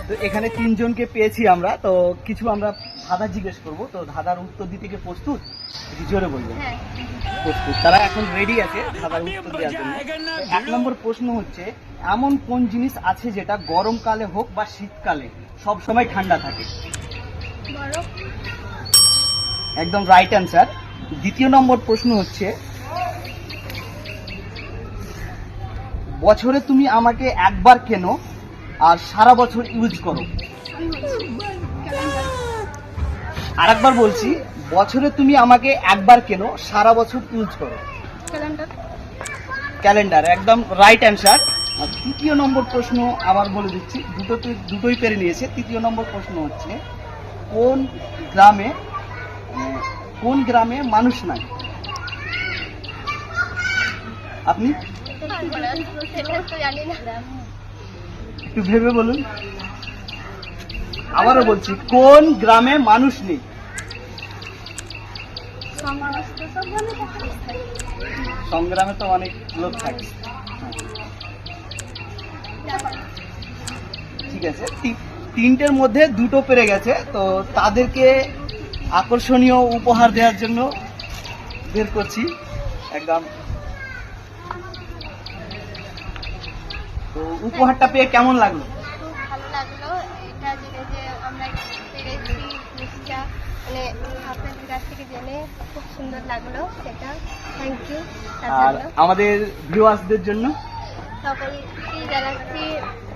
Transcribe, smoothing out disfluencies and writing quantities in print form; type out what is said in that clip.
তো এখানে তিনজনকে পেয়েছি আমরা, তো কিছু আমরা ধাঁধা জিজ্ঞেস করবো, তো ধাঁধার উত্তর দিতে কি প্রস্তুত? একটু জোরে বলবেন। প্রস্তুত। তারা এখন রেডি আছে ধাঁধার উত্তর দেওয়ার জন্য। এক নম্বর প্রশ্ন হচ্ছে, এমন কোন জিনিস আছে যেটা গরমকালে হোক বা শীতকালে সব সময় ঠান্ডা থাকে? একদম রাইট অ্যান্সার। দ্বিতীয় নম্বর প্রশ্ন হচ্ছে, বছরে তুমি আমাকে একবার কেনো আর সারা বছর ইউজ করো। আর একবার বলছি, বছরে তুমি আমাকে একবার কেনো, সারা বছর ইউজ করো। ক্যালেন্ডার, একদম রাইট অ্যান্সার। আর তৃতীয় নম্বর প্রশ্ন আবার বলে দিচ্ছি, দুটোই পেরে নিয়েছে। তৃতীয় নম্বর প্রশ্ন হচ্ছে, কোন গ্রামে মানুষ নাই? আপনি একটু ভেবে বলুন। আবারও বলছি, কোন গ্রামে মানুষ নেই? সংগ্রামে তো অনেক লোক থাকে। ঠিক আছে, তিনটের মধ্যে দুটো পেরে গেছে, তো তাদেরকে আকর্ষণীয় উপহার দেওয়ার জন্য বের করছি একদম। তো উপহারটা পেয়ে কেমন লাগলো? খুব ভালো লাগলো, এটা জেনে যে আমরা পেরেছি জিনিসটা, মানে আপনাদের কাছ থেকে জেনে খুব সুন্দর লাগলো, সেটা থ্যাংক ইউ। আর আমাদের ভিউয়ার্সদের জন্য সকলকে জানাচ্ছি